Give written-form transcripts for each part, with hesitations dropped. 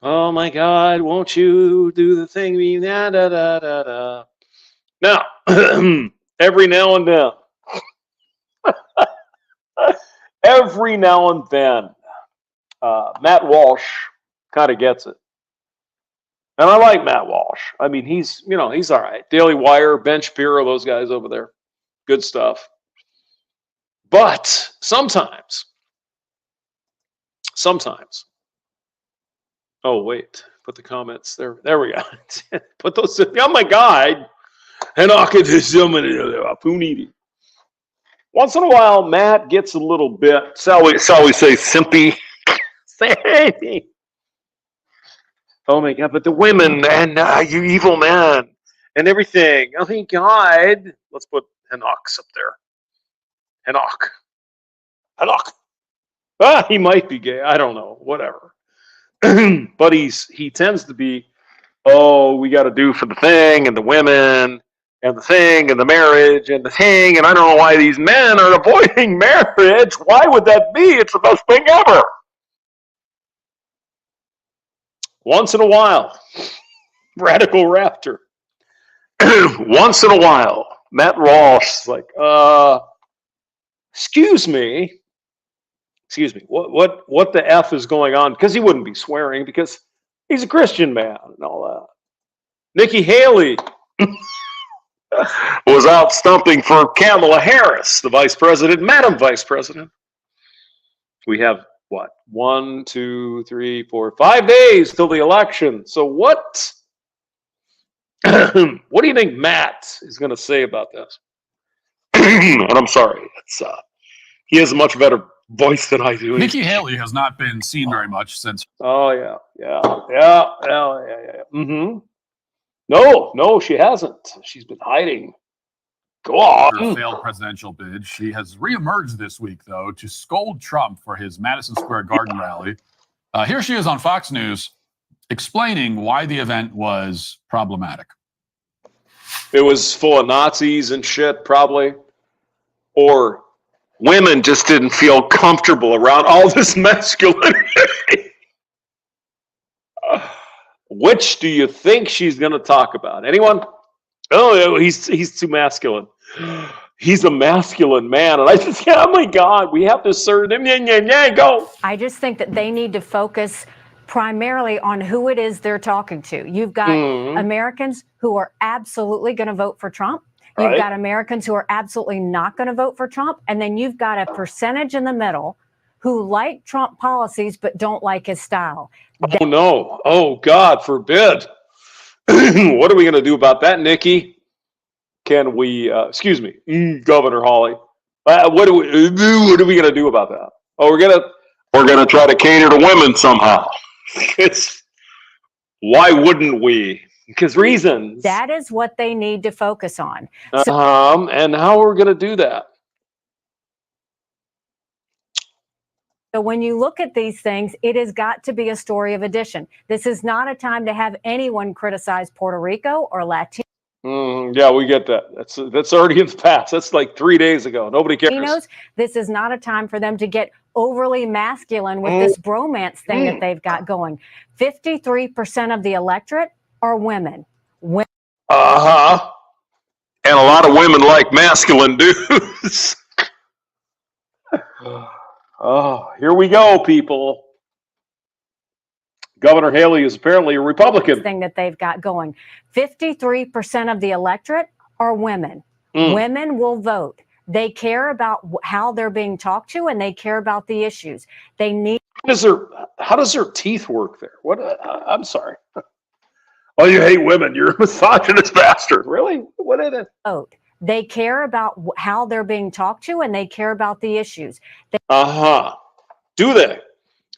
Oh my God, won't you do the thing? Da, da, da, da, da. Now, every now and then, every now and then, Matt Walsh kind of gets it. And I like Matt Walsh. I mean, he's all right. Daily Wire, Ben Shapiro, those guys over there. Good stuff. But sometimes, oh, wait, put the comments there. There we go. Put those, oh my God. And I could do so many once in a while, Matt gets a little bit, shall we say, simpy. Oh my God, but the women and you evil man and everything. Oh my God. Let's put Henoch's up there. Henoch. Ah, he might be gay. I don't know. Whatever. But he tends to be, oh, we got to do for the thing and the women and the thing and the marriage and the thing. And I don't know why these men are avoiding marriage. Why would that be? It's the best thing ever. Once in a while, Radical Raptor. Once in a while, Matt Walsh is like, excuse me, what the F is going on? Because he wouldn't be swearing because he's a Christian man and all that. Nikki Haley was out stumping for Kamala Harris, the vice president, Madam Vice President. We have what? 1, 2, 3, 4, 5 days till the election. So what do you think Matt is going to say about this? And I'm sorry, he has a much better voice than I do. Nikki Haley has not been seen very much since. Oh yeah. Mm-hmm. No, she hasn't. She's been hiding. Go on. Her failed presidential bid. She has reemerged this week, though, to scold Trump for his Madison Square Garden rally. Here she is on Fox News explaining why the event was problematic. It was full of Nazis and shit, probably. Or women just didn't feel comfortable around all this masculinity. Which do you think she's going to talk about? Anyone? Oh, he's too masculine. He's a masculine man. And I just, oh my God, we have to serve him. Go. I just think that they need to focus primarily on who it is they're talking to. You've got Americans who are absolutely going to vote for Trump. You've got Americans who are absolutely not going to vote for Trump. And then you've got a percentage in the middle who like Trump policies but don't like his style. Oh, no. Oh, God forbid. What are we going to do about that, Nikki? Can we, excuse me, Governor Hawley, what are we going to do about that? Oh, we're going to try to cater to women somehow. Why wouldn't we? Because reasons. That is what they need to focus on. And how are we going to do that? So when you look at these things, it has got to be a story of addition. This is not a time to have anyone criticize Puerto Rico or Latino. Yeah, we get that. That's already in the past. That's like 3 days ago. Nobody cares. This is not a time for them to get overly masculine with this bromance thing that they've got going. 53% of the electorate are women. Uh-huh. And a lot of women like masculine dudes. Oh, here we go, people. Governor Haley is apparently a Republican. Thing that they've got going. 53% of the electorate are women. Women will vote. They care about how they're being talked to, and they care about the issues. They need. How does her teeth work there? What? I'm sorry. Oh, you hate women. You're a misogynist bastard. Really? What is it? Vote. They care about how they're being talked to, and they care about the issues. Do they?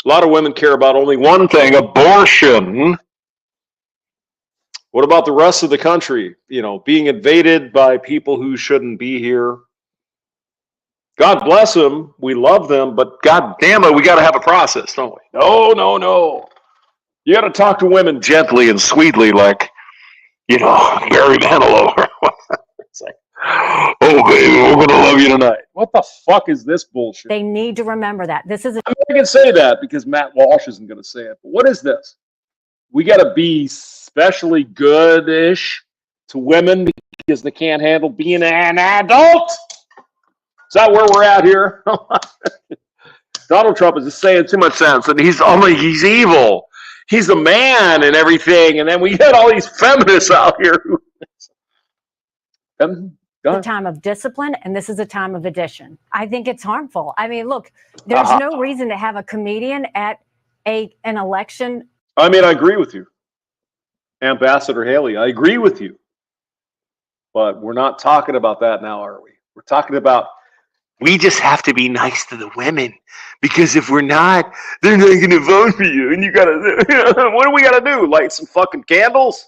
A lot of women care about only one thing: abortion. What about the rest of the country? You know, being invaded by people who shouldn't be here. God bless them. We love them, but God damn it, we got to have a process, don't we? No. You got to talk to women gently and sweetly, like, you know, Barry Manilow. It's like, oh, baby, we're going to love you tonight. What the fuck is this bullshit? They need to remember that. This is. I can say that because Matt Walsh isn't going to say it. But what is this? we got to be especially good-ish to women because they can't handle being an adult. Is that where we're at here? Donald Trump is just saying too much sense, and he's evil. He's a man and everything, and then we got all these feminists out here. A time of discipline, and this is a time of addition. I think it's harmful. I mean, look, there's no reason to have a comedian at an election. I mean, I agree with you, Ambassador Haley. I agree with you, but we're not talking about that now, are we? We're talking about we just have to be nice to the women because if we're not, they're not going to vote for you. And you got to, what do we got to do? Light some fucking candles?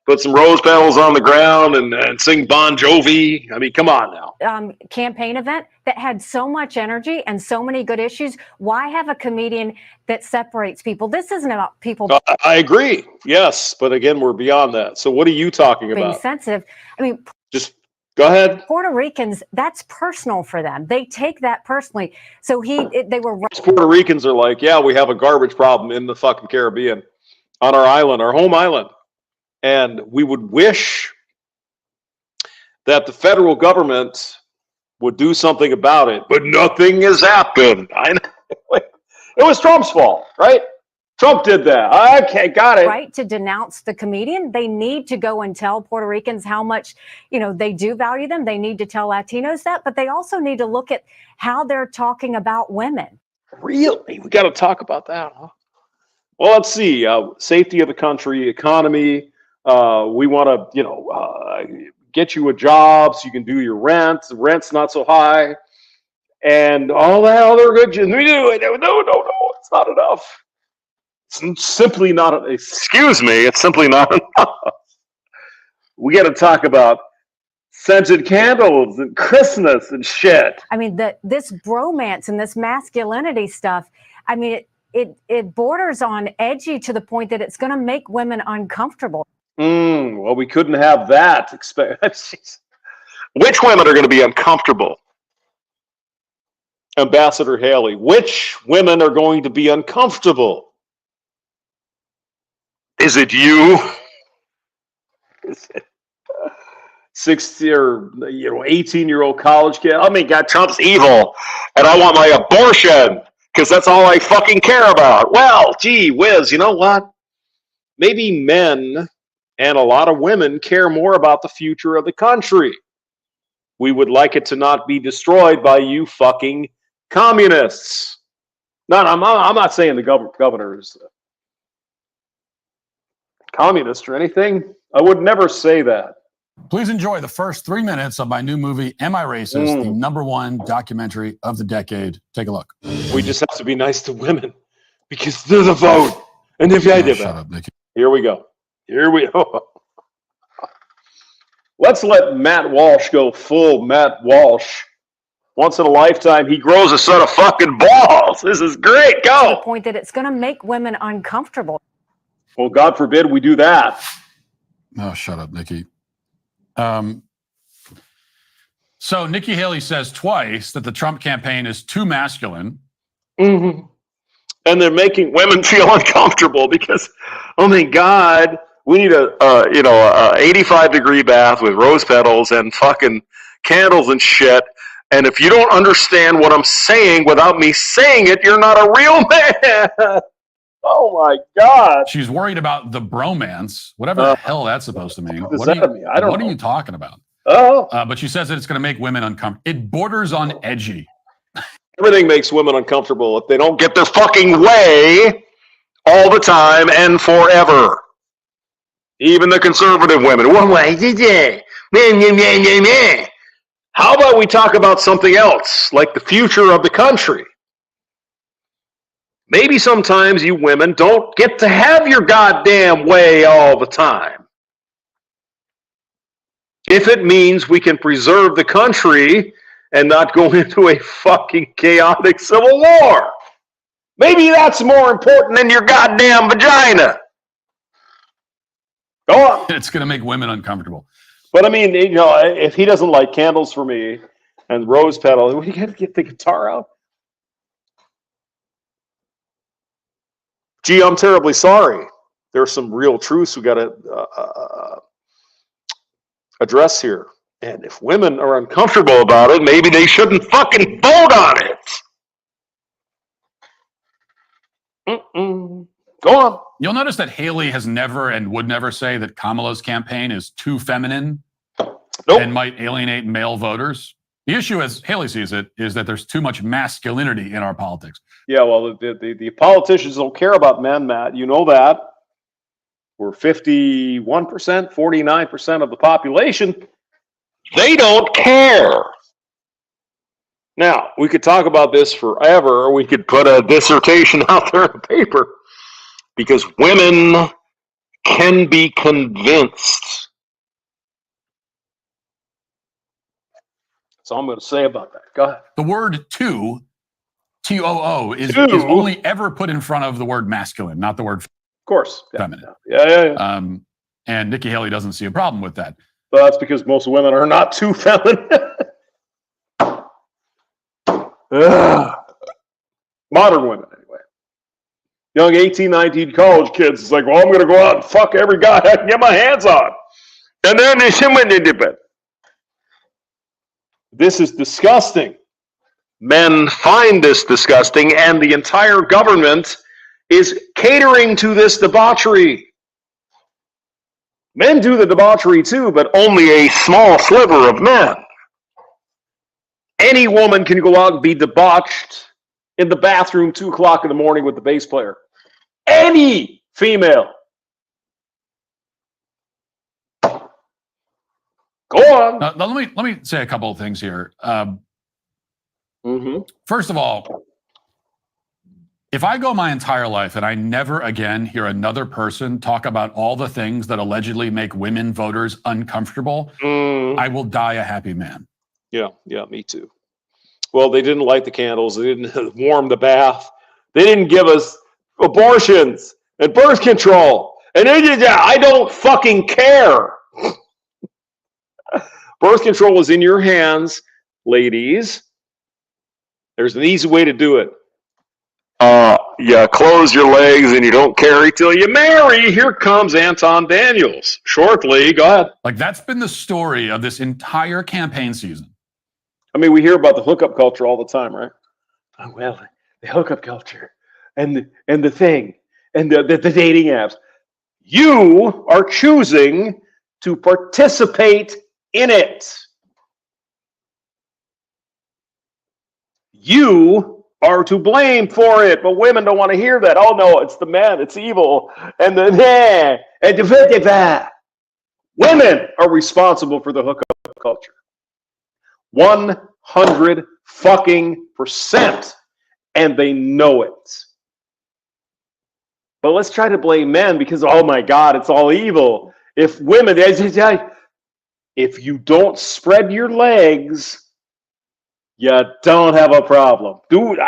Put some rose petals on the ground and sing Bon Jovi? I mean, come on now. Campaign event that had so much energy and so many good issues. Why have a comedian that separates people? This isn't about people. I agree. Yes. But again, we're beyond that. So what are you talking being about? Sensitive. I mean, just go ahead. Puerto Ricans, that's personal for them. They take that personally. So they were. Puerto Ricans are like, yeah, we have a garbage problem in the fucking Caribbean on our island, our home island. And we would wish that the federal government would do something about it, but nothing has happened. I know. It was Trump's fault, right? Trump did that. Okay, got it. Right to denounce the comedian. They need to go and tell Puerto Ricans how much, they do value them. They need to tell Latinos that, but they also need to look at how they're talking about women. Really? We got to talk about that, huh? Well, let's see. Safety of the country, economy. We want to, get you a job so you can do your rent. The rent's not so high. And all that other good. We do it. No, it's not enough. It's simply not. Excuse me. It's simply not enough. We got to talk about scented candles and Christmas and shit. I mean, this bromance and this masculinity stuff. I mean, it borders on edgy to the point that it's going to make women uncomfortable. Well, we couldn't have that. Which women are going to be uncomfortable? Ambassador Haley, which women are going to be uncomfortable? Is it you? Is it 60 or 18-year-old college kid? I mean, God, Trump's evil, and I want my abortion because that's all I fucking care about. Well, gee whiz, you know what? Maybe men and a lot of women care more about the future of the country. We would like it to not be destroyed by you fucking communists. No, I'm not saying the governor is communist or anything. I would never say that. Please enjoy the first 3 minutes of my new movie, Am I Racist? The #1 documentary of the decade. Take a look. We just have to be nice to women because they're the vote. And if I did shut up, Nicky. Here we go. Let's let Matt Walsh go full Matt Walsh. Once in a lifetime, he grows a set of fucking balls. This is great. Go. To the point that it's going to make women uncomfortable. Well, God forbid we do that. Oh, shut up, Nikki. So Nikki Haley says twice that the Trump campaign is too masculine. Mm-hmm. And they're making women feel uncomfortable because, oh my God, we need a 85-degree bath with rose petals and fucking candles and shit. And if you don't understand what I'm saying without me saying it, you're not a real man. Oh my God. She's worried about the bromance, whatever the hell that's supposed to mean. What does that mean? I don't know. What are you talking about? Oh. But she says that it's going to make women uncomfortable. It borders on edgy. Everything makes women uncomfortable if they don't get their fucking way all the time and forever. Even the conservative women. One way. How about we talk about something else, like the future of the country? Maybe sometimes you women don't get to have your goddamn way all the time. If it means we can preserve the country and not go into a fucking chaotic civil war. Maybe that's more important than your goddamn vagina. Go on. It's going to make women uncomfortable. But I mean, if he doesn't like candles for me and rose petals, we got to get the guitar out. Gee, I'm terribly sorry. There's some real truths we got to address here. And if women are uncomfortable about it, maybe they shouldn't fucking vote on it. Go on. You'll notice that Haley has never and would never say that Kamala's campaign is too feminine and might alienate male voters. The issue, as Haley sees it, is that there's too much masculinity in our politics. Yeah, well, the politicians don't care about men, Matt. You know that. We're 51%, 49% of the population. They don't care. Now, we could talk about this forever, or we could put a dissertation out there in a paper, because women can be convinced. That's all I'm going to say about that. Go ahead. The word "to," T-O-O, is only ever put in front of the word masculine, not the word feminine. Yeah. And Nikki Haley doesn't see a problem with that. But that's because most women are not too feminine. Modern women, anyway. Young 18, 19 college kids. It's like, well, I'm going to go out and fuck every guy I can get my hands on. And then there's someone independent. This is disgusting. Men find this disgusting, and the entire government is catering to this debauchery. Men do the debauchery too, but only a small sliver of men. Any woman can go out and be debauched in the bathroom 2 o'clock in the morning with the bass player. Any female. Go on. Now, let me say a couple of things here. First of all, if I go my entire life and I never again hear another person talk about all the things that allegedly make women voters uncomfortable, I will die a happy man. Yeah, me too. Well, they didn't light the candles. They didn't warm the bath. They didn't give us abortions and birth control. And I don't fucking care. Birth control is in your hands, ladies. There's an easy way to do it. You close your legs and you don't carry till you marry. Here comes Anton Daniels. Shortly, go ahead. Like, that's been the story of this entire campaign season. I mean, we hear about the hookup culture all the time, right? Oh, well, the hookup culture and the thing and the dating apps. You are choosing to participate in it. You are to blame for it, but women don't want to hear that. Oh no, it's the men, it's evil, and the women are responsible for the hookup culture. 100 fucking %, and they know it. But let's try to blame men because, oh my God, it's all evil. If women, if you don't spread your legs, you don't have a problem. Dude,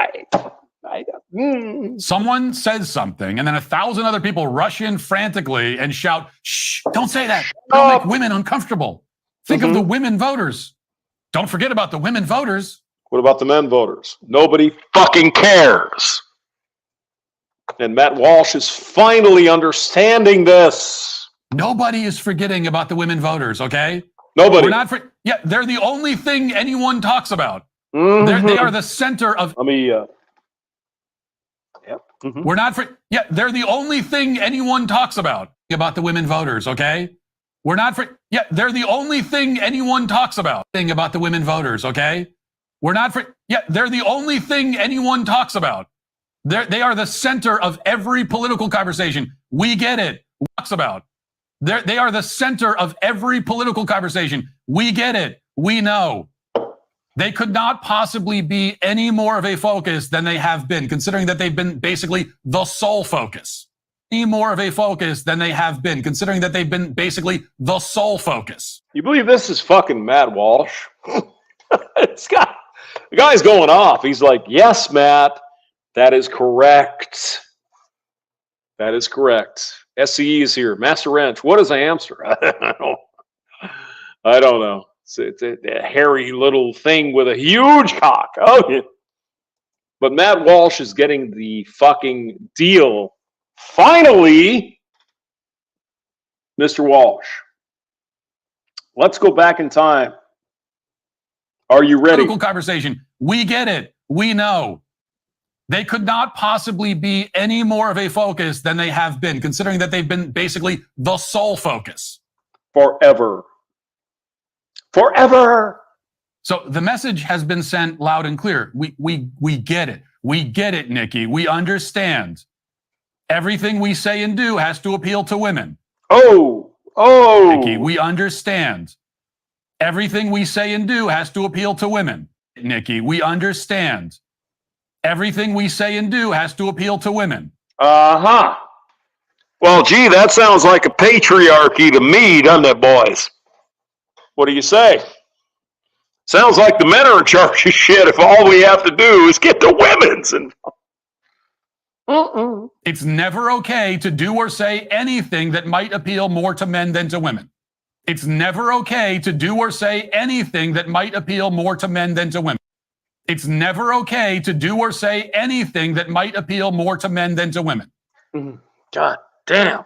Someone says something, and then 1,000 other people rush in frantically and shout, "Shh, don't say that. Don't make women uncomfortable. Think of the women voters. Don't forget about the women voters." What about the men voters? Nobody fucking cares. And Matt Walsh is finally understanding this. Nobody is forgetting about the women voters, okay? Nobody. We're not they're the only thing anyone talks about. They are the center of. We're not they're the only thing anyone talks about the women voters, okay? We're not they're the only thing anyone talks about the women voters, okay? We're not they're the only thing anyone talks about. They are the center of every political conversation. We get it. Talks about. They are the center of every political conversation. We get it. We know. They could not possibly be any more of a focus than they have been, considering that they've been basically the sole focus. Any more of a focus than they have been, considering that they've been basically the sole focus. You believe this is fucking Matt Walsh? The guy's going off. He's like, yes, Matt, that is correct. That is correct. SCE is here. Master Wrench. What is a hamster? I don't know. It's a hairy little thing with a huge cock. Oh, yeah. But Matt Walsh is getting the fucking deal Finally, Mr. Walsh, let's go back in time. Are you ready? Political conversation. We get it. We know. They could not possibly be any more of a focus than they have been, considering that they've been basically the sole focus. Forever. Forever. So the message has been sent loud and clear. We get it. We get it, Nikki. We understand. Everything we say and do has to appeal to women. Oh. Nikki, we understand. Everything we say and do has to appeal to women. Nikki, we understand. Everything we say and do has to appeal to women. Uh-huh. Well, gee, that sounds like a patriarchy to me, doesn't it, boys? What do you say? Sounds like the men are in charge of shit if all we have to do is get the women's involved. It's never okay to do or say anything that might appeal more to men than to women. It's never okay to do or say anything that might appeal more to men than to women. It's never okay to do or say anything that might appeal more to men than to women. God damn.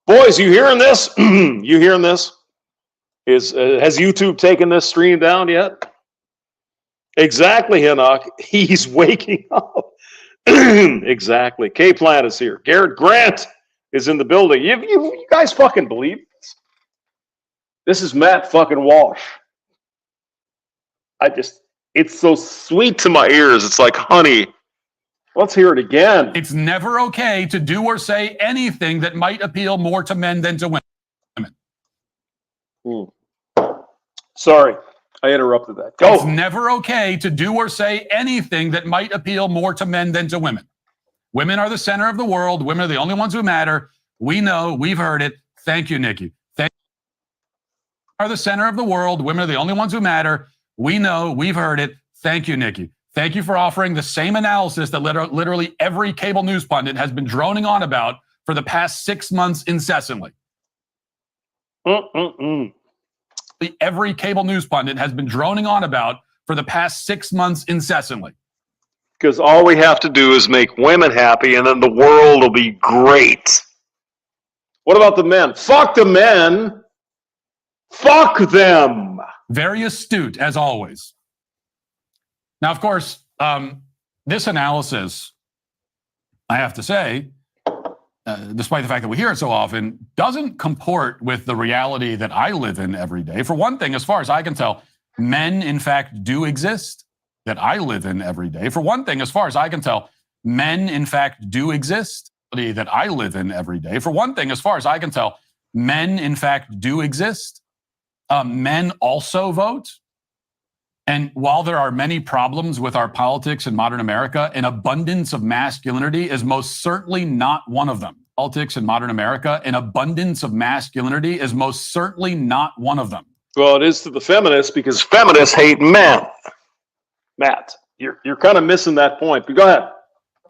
Boys, you hearing this? You hearing this? Has YouTube taken this stream down yet? Exactly, Hinnock. He's waking up. Exactly. K-Plant is here. Garrett Grant is in the building. You guys fucking believe this? This is Matt fucking Walsh. It's so sweet to my ears. It's like honey. Let's hear it again. It's never okay to do or say anything that might appeal more to men than to women. Sorry, I interrupted that. Go. It's never okay to do or say anything that might appeal more to men than to women. Women are the center of the world. Women are the only ones who matter. We know. We've heard it. Thank you, Nikki. Are the center of the world. Women are the only ones who matter. We know. We've heard it. Thank you, Nikki. Thank you for offering the same analysis that literally every cable news pundit has been droning on about for the past 6 months incessantly. Every cable news pundit has been droning on about for the past 6 months incessantly. Because all we have to do is make women happy and then the world will be great. What about the men? Fuck the men. Fuck them. Very astute, as always. Now, of course, this analysis, I have to say, despite the fact that we hear it so often, doesn't comport with the reality that I live in every day. For one thing, as far as I can tell, men, in fact, do exist that I live in every day. For one thing, as far as I can tell, men, in fact, do exist that I live in every day. For one thing, as far as I can tell, men, in fact, do exist. Men also vote. And while there are many problems with our politics in modern America, an abundance of masculinity is most certainly not one of them. Politics in modern America, an abundance of masculinity is most certainly not one of them. Well, it is to the feminists because feminists hate men. Matt, you're kind of missing that point, but go ahead.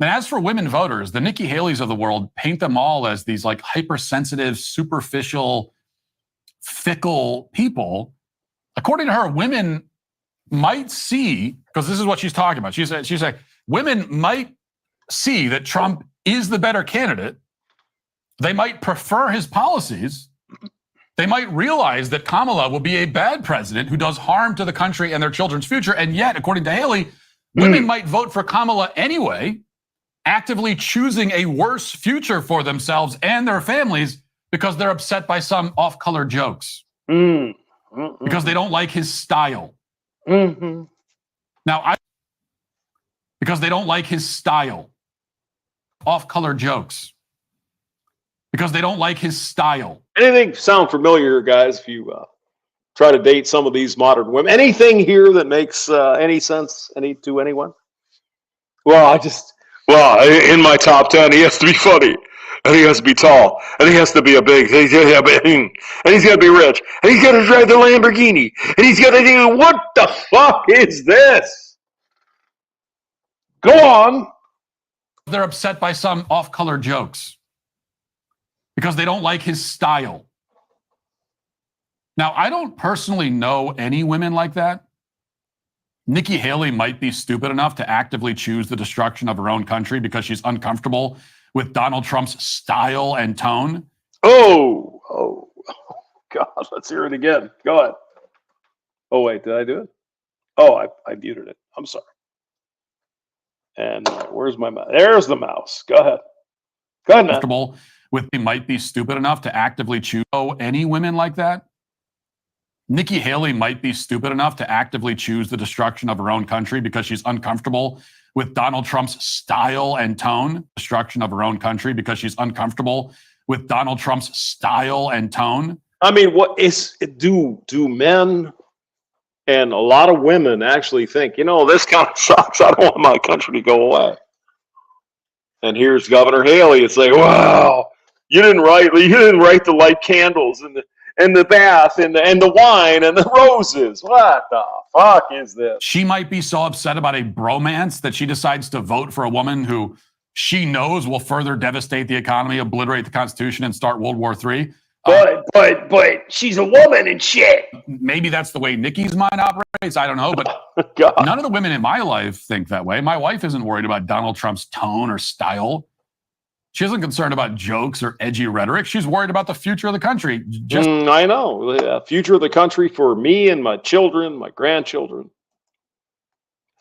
And as for women voters, the Nikki Haley's of the world paint them all as these like hypersensitive, superficial, fickle people. According to her, women might see, because this is what she's talking about. She's saying women might see that Trump is the better candidate. They might prefer his policies. They might realize that Kamala will be a bad president who does harm to the country and their children's future. And yet, according to Haley, women might vote for Kamala anyway, actively choosing a worse future for themselves and their families because they're upset by some off-color jokes. Because they don't like his style. Because they don't like his style. Off-color jokes. Because they don't like his style. Anything sound familiar, guys, if you try to date some of these modern women? Anything here that makes any sense to anyone? Well, in my top 10, he has to be funny. And he has to be tall. And he has to be and he's got to be rich. And he's got to drive the Lamborghini. And he's got to do, what the fuck is this? Go on. They're upset by some off-color jokes. Because they don't like his style. Now, I don't personally know any women like that. Nikki Haley might be stupid enough to actively choose the destruction of her own country because she's uncomfortable with Donald Trump's style and tone? Oh, God, let's hear it again. Go ahead. Oh, wait, did I do it? Oh, I muted it. I'm sorry. And where's my mouse? There's the mouse. Go ahead. Go ahead, man. Comfortable with they might be stupid enough to actively choose any women like that? Nikki Haley might be stupid enough to actively choose the destruction of her own country because she's uncomfortable with Donald Trump's style and tone. Destruction of her own country because she's uncomfortable with Donald Trump's style and tone. I mean, what is do men and a lot of women actually think, this kind of sucks. I don't want my country to go away. And here's Governor Haley. It's like, wow, you didn't write the light candles and the bath and the wine and the roses. What the fuck is this? She might be so upset about a bromance that she decides to vote for a woman who she knows will further devastate the economy, obliterate the Constitution, and start World War III. But she's a woman and shit. Maybe that's the way Nikki's mind operates. I don't know, but God. None of the women in my life think that way. My wife isn't worried about Donald Trump's tone or style. She isn't concerned about jokes or edgy rhetoric. She's worried about the future of the country. I know. The future of the country for me and my children, my grandchildren.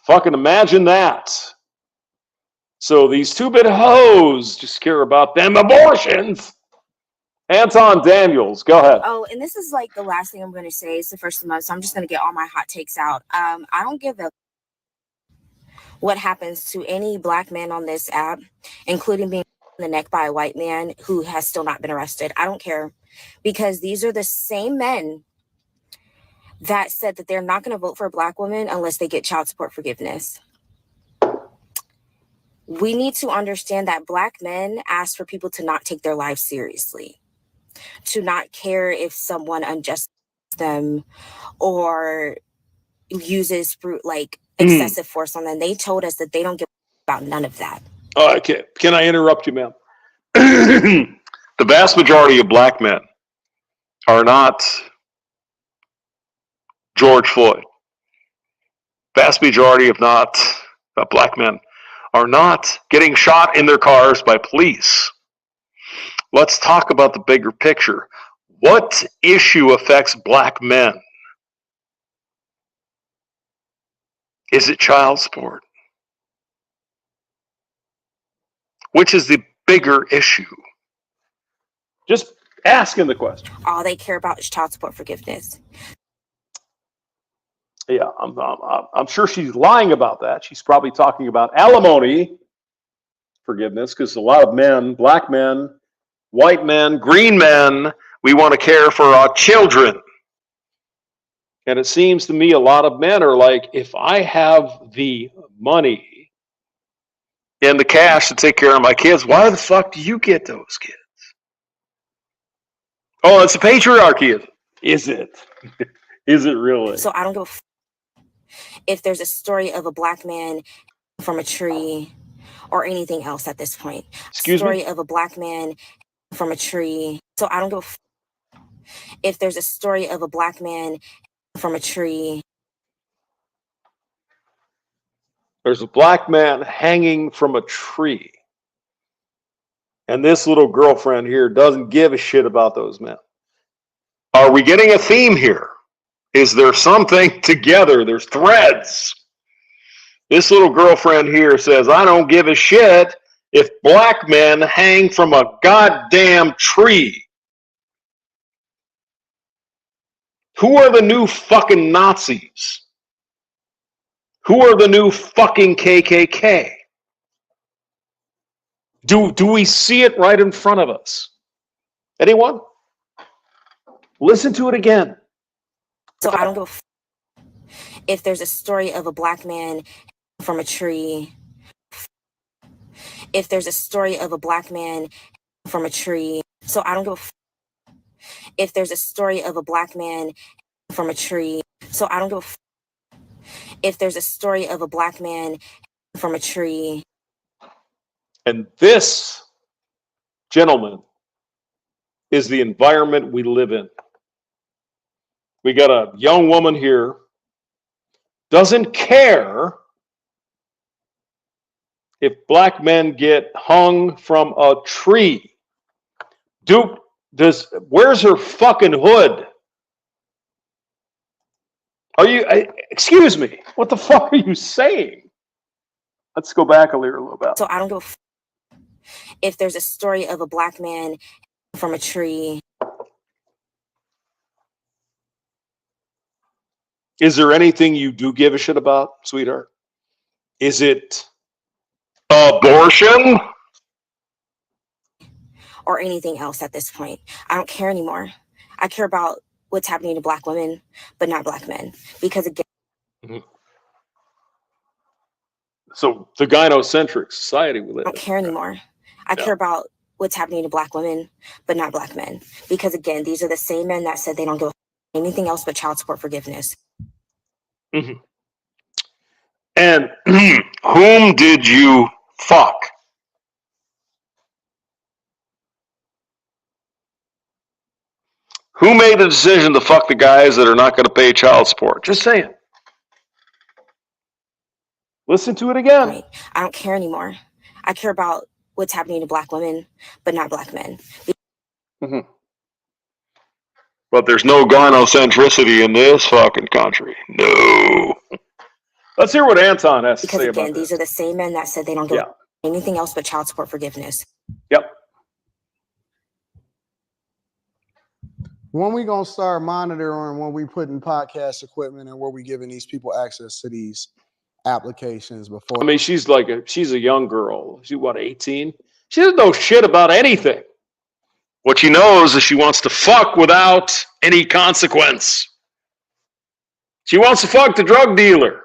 Fucking imagine that. So these two-bit hoes just care about them abortions. Anton Daniels, go ahead. Oh, and this is like the last thing I'm going to say. It's the first of the month, so I'm just going to get all my hot takes out. I don't give a what happens to any black man on this app, including being in the neck by a white man who has still not been arrested. I don't care, because these are the same men that said that they're not going to vote for a black woman unless they get child support forgiveness. We need to understand that black men ask for people to not take their lives seriously, to not care if someone unjust them or uses excessive force on them. They told us that they don't give about none of that. Okay, can I interrupt you, ma'am? The vast majority of black men are not George Floyd. Vast majority of black men are not getting shot in their cars by police. Let's talk about the bigger picture. What issue affects black men? Is it child support? Which is the bigger issue? Just asking the question. All they care about is child support forgiveness. Yeah, I'm sure she's lying about that. She's probably talking about alimony forgiveness, because a lot of men, black men, white men, green men, we want to care for our children. And it seems to me a lot of men are like, if I have the money and the cash to take care of my kids, why the fuck do you get those kids? Oh, it's a patriarchy. Is it? Is it really? So I don't give a if there's a story of a black man from a tree or anything else at this point. Excuse story me? of a black man from a tree. So I don't give a if there's a story of a black man from a tree. There's a black man hanging from a tree. And this little girlfriend here doesn't give a shit about those men. Are we getting a theme here? Is there something together? There's threads. This little girlfriend here says, I don't give a shit if black men hang from a goddamn tree. Who are the new fucking Nazis? Who are the new fucking KKK? Do we see it right in front of us? Anyone? Listen to it again. So I don't give a if there's a story of a black man from a tree. If there's a story of a black man from a tree. So I don't give a if there's a story of a black man from a tree. So I don't give a if there's a story of a black man from a tree. And this, gentlemen, is the environment we live in. We got a young woman here, doesn't care if black men get hung from a tree, Duke, where's her fucking hood? Excuse me, what the fuck are you saying? Let's go back a little bit. So I don't give if there's a story of a black man from a tree. Is there anything you do give a shit about, sweetheart? Is it abortion? Or anything else at this point. I don't care anymore. I care about what's happening to black women, but not black men. Because again, so the gynocentric society we live in. I don't care anymore. I care about what's happening to black women, but not black men. Because again, these are the same men that said they don't give anything else but child support forgiveness. Mm-hmm. And whom did you fuck? Who made the decision to fuck the guys that are not going to pay child support? Just saying. Listen to it again. Right. I don't care anymore. I care about what's happening to black women, but not black men. Mm-hmm. But there's no gynocentricity in this fucking country. No. Let's hear what Anton has to say about this. Because again, these are the same men that said they don't give anything else but child support forgiveness. Yep. When we gonna start monitoring when we put in podcast equipment and where we giving these people access to these applications before? I mean, she's a young girl. She's what, 18? She doesn't know shit about anything. What she knows is she wants to fuck without any consequence. She wants to fuck the drug dealer.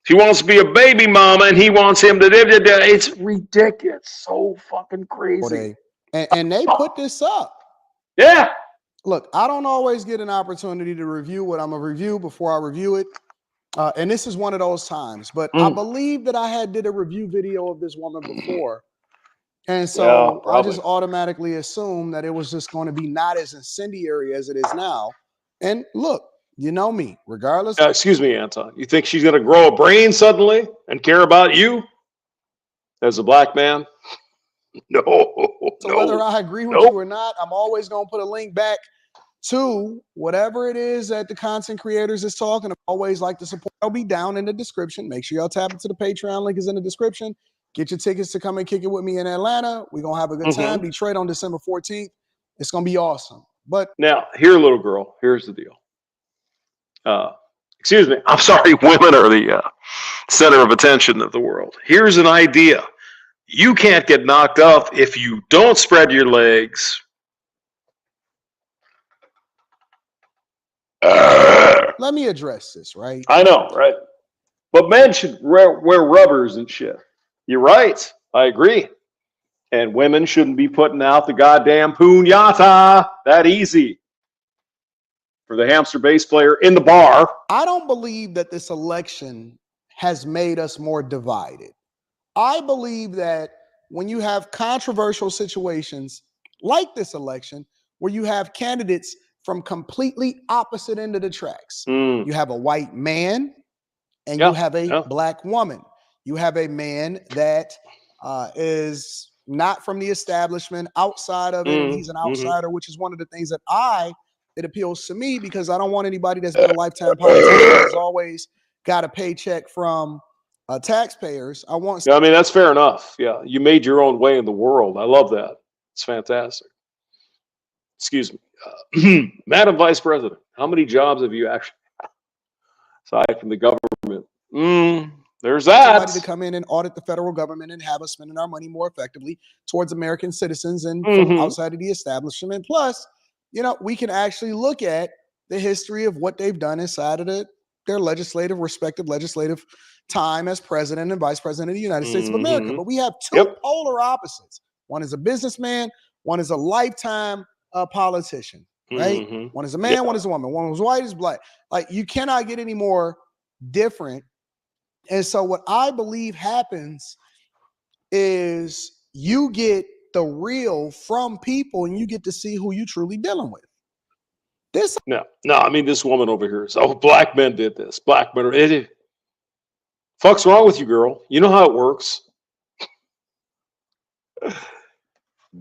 She wants to be a baby mama, and he wants him to. It's ridiculous. So fucking crazy. And they put this up. Yeah. Look, I don't always get an opportunity to review what I'm going to review before I review it. And this is one of those times. But I believe that I did a review video of this woman before. And so I just automatically assumed that it was just going to be not as incendiary as it is now. And look, you know me, regardless. Excuse me, Anton. You think she's going to grow a brain suddenly and care about you as a black man? No. So whether I agree with you or not, I'm always going to put a link back to whatever it is that the content creators is talking. I always like to support. I'll be down in the description. Make sure y'all tap into the Patreon link is in the description. Get your tickets to come and kick it with me in Atlanta. We're going to have a good time. Detroit on December 14th. It's going to be awesome. But now, here, little girl, here's the deal. Excuse me. I'm sorry. Women are the center of attention of the world. Here's an idea. You can't get knocked up if you don't spread your legs. Let me address this, right? I know, right? But men should wear rubbers and shit. You're right. I agree. And women shouldn't be putting out the goddamn puñata that easy for the hamster bass player in the bar. I don't believe that this election has made us more divided. I believe that when you have controversial situations like this election, where you have candidates from completely opposite end of the tracks, you have a white man and you have a black woman. You have a man that is not from the establishment, outside of it, and he's an outsider, which is one of the things that it appeals to me, because I don't want anybody that's been a lifetime politician that's always got a paycheck from taxpayers. I mean, that's fair enough. Yeah, you made your own way in the world. I love that. It's fantastic. Excuse me, Madam Vice President, how many jobs have you actually had aside from the government? There's that. Somebody to come in and audit the federal government and have us spending our money more effectively towards American citizens and from outside of the establishment. Plus, we can actually look at the history of what they've done inside of their respective legislative time as president and vice president of the United States of America. But we have two polar opposites. One is a businessman. One is a lifetime politician, right? One is a man, one is a woman. One is white, is black. Like, you cannot get any more different. And so what I believe happens is you get the real from people and you get to see who you truly dealing with. No, I mean, this woman over here is, black men did this. Black men. Fuck's wrong with you, girl? You know how it works.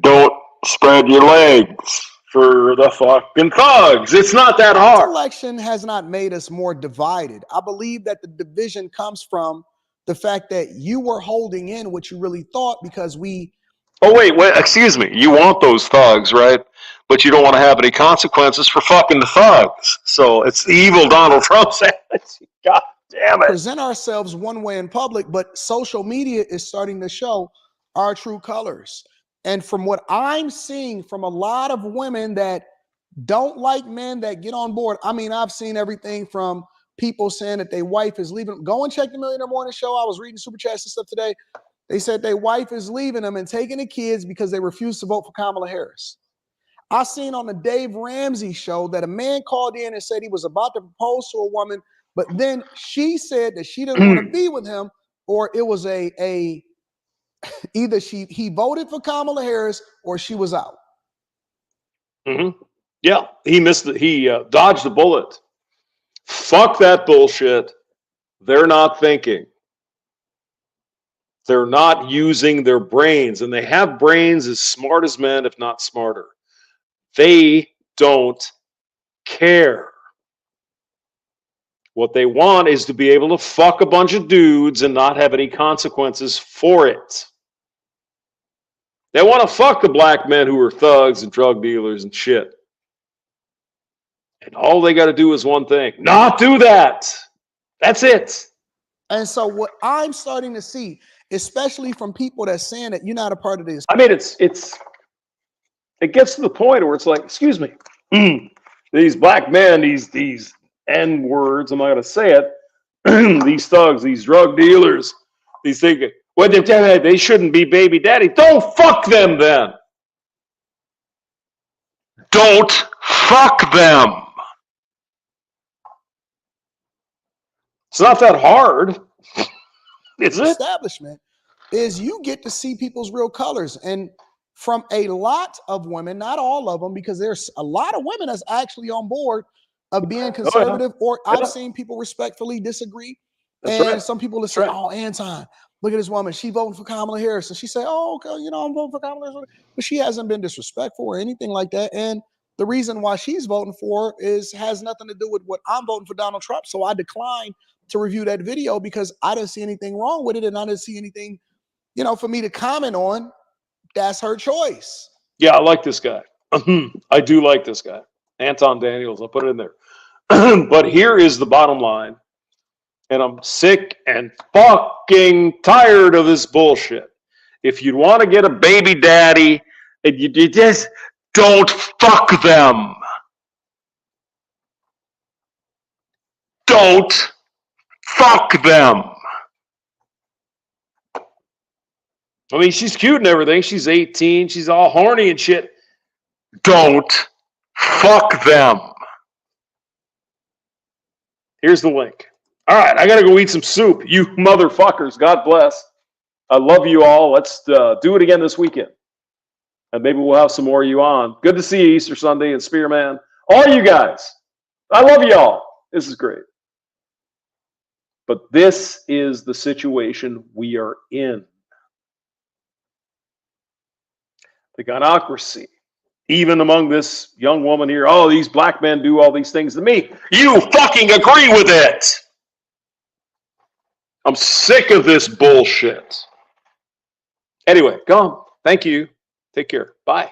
Don't spread your legs for the fucking thugs. It's not that This hard. election has not made us more divided. I believe that the division comes from the fact that you were holding in what you really thought because we. Oh, wait, excuse me. You want those thugs, right? But you don't want to have any consequences for fucking the thugs. So it's the evil Donald Trump saying, God damn it. Present ourselves one way in public, but social media is starting to show our true colors. And from what I'm seeing from a lot of women that don't like men that get on board, I mean, I've seen everything from people saying that their wife is leaving. Go and check the Millionaire Morning Show. I was reading super chats and stuff today. They said their wife is leaving them and taking the kids because they refuse to vote for Kamala Harris. I seen on the Dave Ramsey show that a man called in and said he was about to propose to a woman, but then she said that she didn't want to be with him, or it was either he voted for Kamala Harris or she was out. Mm-hmm. Yeah, he dodged the bullet. Fuck that bullshit. They're not thinking. They're not using their brains, and they have brains as smart as men, if not smarter. They don't care. What they want is to be able to fuck a bunch of dudes and not have any consequences for it. They want to fuck the black men who are thugs and drug dealers and shit. And all they got to do is one thing: not do that. That's it. And so what I'm starting to see, especially from people that's saying that you're not a part of this. I mean, it gets to the point where it's like, excuse me, these black men, these N words, I'm not going to say it, these thugs, these drug dealers, these things, well, they shouldn't be baby daddy. Don't fuck them then. Don't fuck them. It's not that hard, is it? Establishment is you get to see people's real colors. And from a lot of women, not all of them, because there's a lot of women that's actually on board of being conservative, or I've seen people respectfully disagree. That's and right. some people will say, oh, Anton, look at this woman. She voting for Kamala Harris. And she said, oh, okay, I'm voting for Kamala Harris. But she hasn't been disrespectful or anything like that. And the reason why she's voting for has nothing to do with what I'm voting for Donald Trump. So I declined to review that video because I didn't see anything wrong with it. And I didn't see anything, for me to comment on. That's her choice. Yeah, I like this guy. I do like this guy. Anton Daniels, I'll put it in there. But here is the bottom line. And I'm sick and fucking tired of this bullshit. If you want to get a baby daddy, and you just don't fuck them. Don't fuck them. I mean, she's cute and everything. She's 18. She's all horny and shit. Don't fuck them. Here's the link. All right, I got to go eat some soup. You motherfuckers, God bless. I love you all. Let's do it again this weekend. And maybe we'll have some more of you on. Good to see you Easter Sunday and Spearman. All you guys. I love you all. This is great. But this is the situation we are in. The Gynocracy. Even among this young woman here, oh, these black men do all these things to me. You fucking agree with it. I'm sick of this bullshit. Anyway, go on. Thank you. Take care. Bye.